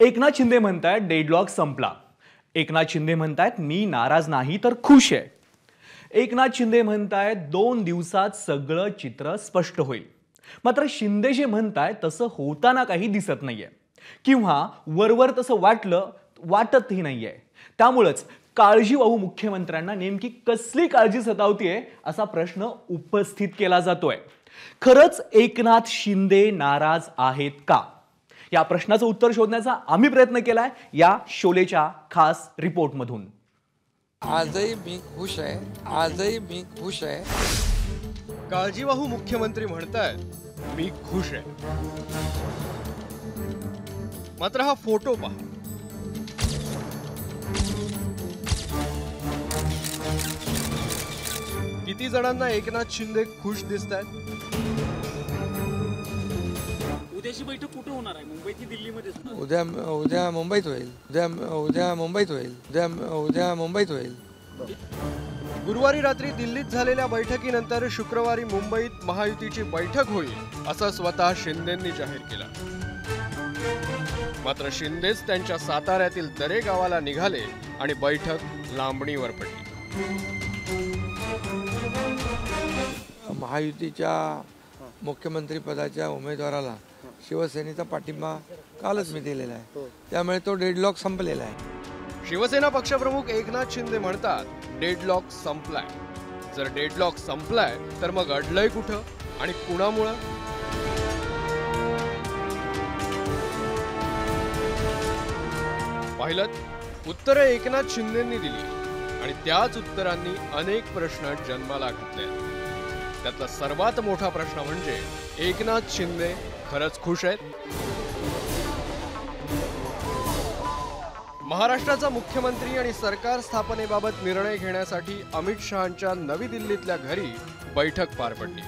एकनाथ शिंदे म्हणतायत डेडलॉक संपला। एकनाथ शिंदे म्हणतायत मी नाराज नाही तर खुश आहे। एकनाथ शिंदे म्हणतायत 2 दिवसात सगळं चित्र स्पष्ट होईल। मात्र शिंदे जे म्हणतायत तसं होताना काही दिसत नाहीये किंवा वरवर तसं वाटतही नाहीये। त्यामुळेच काळजीवाहू मुख्यमंत्र्यांना नेमकी कसली काळजी सतावतीये असा प्रश्न उपस्थित केला जातोय। खरंच एकनाथ शिंदे नाराज आहेत का? या प्रश्नाचं उत्तर शोधण्याचा आम्ही प्रयत्न केलाय या शोलेच्या खास रिपोर्टमधून। आजही मी खुश आहे, आजही मी खुश आहे। काळजीवाहू मुख्यमंत्री म्हणतायत मी खुश आहे। मात्र हा फोटो पहा। किती जणांना एकनाथ शिंदे खुश दिसतायत? उद्याची बैठक कुठे होणार आहे? मुंबईत की दिल्लीमध्ये? उद्या मुंबईत होईल। उद्या मुंबईत होईल। उद्या मुंबईत होईल। गुरुवारी रात्री दिल्लीत झालेल्या बैठकीनंतर शुक्रवारी मुंबईत महायुतीची बैठक होईल असं स्वतः शिंदेंनी जाहीर केलं। मात्र शिंदेच त्यांच्या साताऱ्यातील दरे गावाला निघाले आणि बैठक लांबणीवर पडली। महायुतीच्या मुख्यमंत्री पदाच्या उमेदवाराला शिवसेनेचा पाठिंबा कालच मी दिलेला आहे, त्यामुळे तो डेडलॉक संपलेला आहे। शिवसेना पक्षप्रमुख एकनाथ शिंदे म्हणतात डेडलॉक संपलाय। जर डेडलॉक संपलाय तर मग अडलंय कुठं आणि कुणामुळं? पाहिलं, उत्तरं एकनाथ शिंदेंनी दिली आणि त्याच उत्तरांनी अनेक प्रश्न जन्माला घातले। त्यातला सर्वात मोठा प्रश्न म्हणजे एकनाथ शिंदे खरंच खुश आहेत? महाराष्ट्राचा मुख्यमंत्री आणि सरकार स्थापनेबाबत निर्णय घेण्यासाठी अमित शहांच्या नवी दिल्लीतल्या घरी बैठक पार पडली।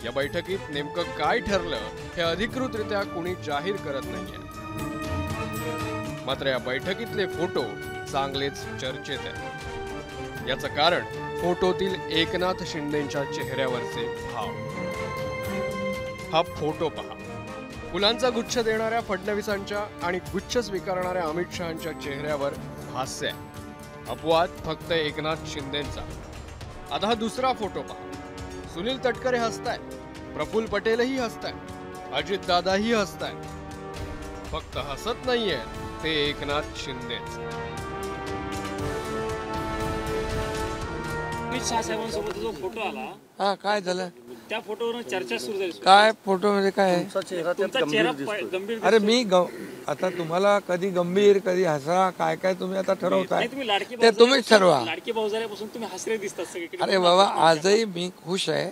या बैठकीत नेमकं काय ठरलं हे अधिकृतरित्या कोणी जाहीर करत नाहीये। मात्र या बैठकीतले फोटो चांगलेच चर्चेत आहेत। याचं कारण फोटोतील एकनाथ शिंदेंच्या चेहऱ्यावरचे भाव। हा फोटो पहा। फुलांचा गुच्छ देणाऱ्या फडणवीसांच्या आणि गुच्छ स्वीकारणाऱ्या अमित शहांच्या चेहऱ्यावर हास्य आहे। अपवाद फक्त एकनाथ शिंदेंचा। आता हा दुसरा फोटो पहा। सुनील तटकरे हसतायत, प्रफुल्ल पटेलही हसतायत, अजित दादाही हसतायत। फक्त हसत नाहीये ते एकनाथ शिंदेच। अमित शहा साहेबांसोबत जो फोटो आला, हा काय झालं? त्या फोटोवरून चर्चा सुरू झाली। काय फोटो मध्ये काय आहे? तुमचा चेहरा गंभीर। अरे मी आता तुम्हाला कधी गंभीर कधी हसरा काय काय तुम्ही आता ठरवताय, ते तुम्हीच ठरवा। लाडके भाऊजाऱ्यापासून तुम्ही हसरे दिसतात सगळीकडे। अरे बाबा, आजही मी खुश आहे।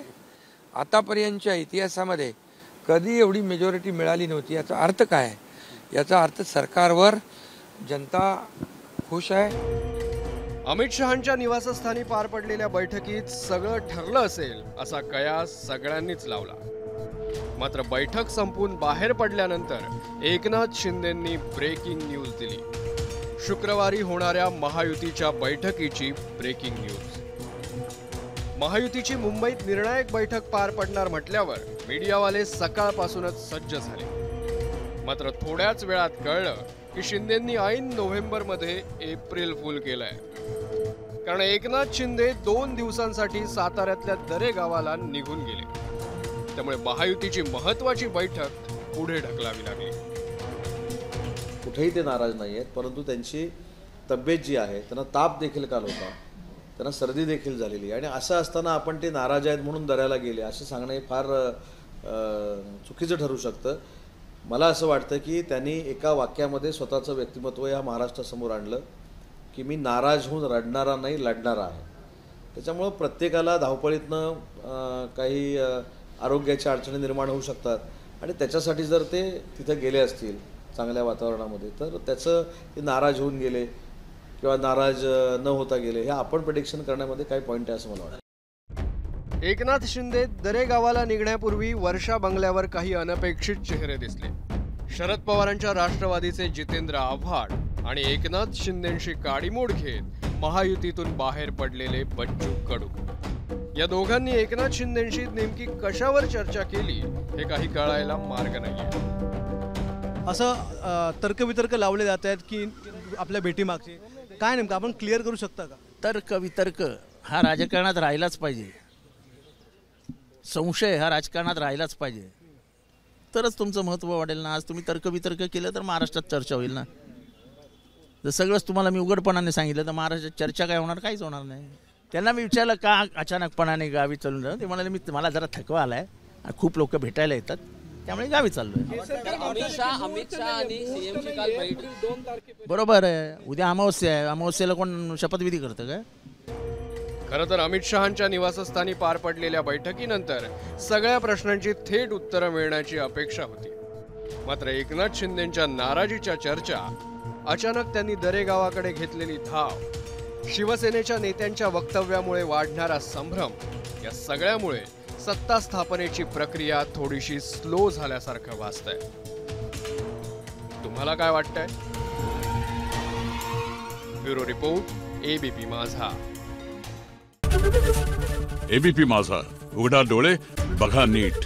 आतापर्यंतच्या इतिहासामध्ये कधी एवढी मेजॉरिटी मिळाली नव्हती। याचा अर्थ काय? याचा अर्थ सरकारवर जनता खुश आहे। अमित शहांच्या निवासस्थानी पार पडलेल्या बैठकीत सगळं ठरलं असेल असा कयास सगळ्यांनीच लावला। मात्र बैठक संपून बाहेर पडल्यानंतर एकनाथ शिंदेंनी ब्रेकिंग न्यूज दिली। शुक्रवारी होणाऱ्या महायुतीच्या बैठकीची ब्रेकिंग न्यूज। महायुतीची मुंबईत निर्णायक बैठक पार पडणार म्हटल्यावर मीडियावाले सकाळपासूनच सज्ज झाले। मात्र थोड्याच वेळात कळलं की शिंदेंनी ऐन नोव्हेंबरमध्ये एप्रिल फुल केलंय। कारण एकनाथ शिंदे 2 दिवसांसाठी साताऱ्यातल्या दरे गावाला निघून गेले। त्यामुळे महायुतीची महत्वाची बैठक पुढे ढकलावी लागली। कुठेही ते नाराज नाही आहेत, परंतु त्यांची तब्येत जी आहे, त्यांना ताप देखील काल होता, त्यांना सर्दी देखील झालेली आहे। आणि असं असताना आपण ते नाराज आहेत म्हणून दऱ्याला गेले असं सांगणं हे फार चुकीचं ठरू शकतं। मला असं वाटतं की त्यांनी एका वाक्यामध्ये स्वतःचं व्यक्तिमत्व या महाराष्ट्रासमोर आणलं की मी नाराज होऊन रडणारा नाही, लढणारा आहे। त्याच्यामुळं प्रत्येकाला धावपळीतनं काही आरोग्याच्या अडचणी निर्माण होऊ शकतात आणि त्याच्यासाठी जर ते तिथं गेले असतील चांगल्या वातावरणामध्ये तर त्याचं ते नाराज होऊन गेले किंवा नाराज न होता गेले हे आपण प्रेडिक्शन करण्यामध्ये काही पॉईंट आहे असं मला वाटतं। एकनाथ शिंदे दरे गावाला निघण्यापूर्वी वर्षा बंगल्यावर काही अनपेक्षित चेहरे दिसले। शरद पवारांच्या राष्ट्रवादीचे जितेंद्र आव्हाड आणि एकनाथ शिंदेंशी काडीमोड घेत महायुतीतून बाहेर पडलेले बच्चू कडू या दोघांनी एकनाथ शिंदेंशी नेमकी कशावर चर्चा केली हे काही कळायला मार्ग नाहीये। असं तर्कवितर्क लावले जात आहेत की आपल्या भेटीमागचे काय नेमकं आपण क्लिअर करू शकता का? तर्क वितर्क हा राजकारणात राहिलाच पाहिजे, संशय हा राजकारणात राहिलाच पाहिजे, तरच तुमचं महत्त्व वाढेल ना. आज तुम्ही तर्क वितर्क केलं तर महाराष्ट्रात चर्चा होईल ना. जर सगळंच तुम्हाला मी उघडपणाने सांगितलं तर महाराष्ट्रात चर्चा काय होणार, काहीच होणार नाही. त्यांना मी विचारलं का अचानकपणाने गावी चालून राहिलं, ते म्हणाले मला जरा थकवा आलाय, खूप लोक भेटायला येतात त्यामुळे गावी चाललोय. अमित शाह आणि सीएमची काल बैठक. बरोबर आहे, उद्या अमावस्या आहे, अमावस्येला कोण शपथविधी करतं काय? खरं तर अमित शहांच्या निवासस्थानी पार पडलेल्या बैठकीनंतर सगळ्या प्रश्नांची थेट उत्तरं मिळण्याची अपेक्षा होती. मात्र एकनाथ शिंदेंच्या नाराजीच्या चर्चा, अचानक त्यांनी दरेगावाकडे घेतलेली धाव, शिवसेनेच्या नेत्यांच्या वक्तव्यामुळे वाढणारा संभ्रम, या सगळ्यामुळे सत्ता स्थापनेची प्रक्रिया थोडीशी स्लो झाल्यासारखं वाटतंय. तुम्हाला काय वाटतंय? ब्युरो रिपोर्ट, एबीपी माझा. एबीपी माझा, उघडा डोळे बघा नीट.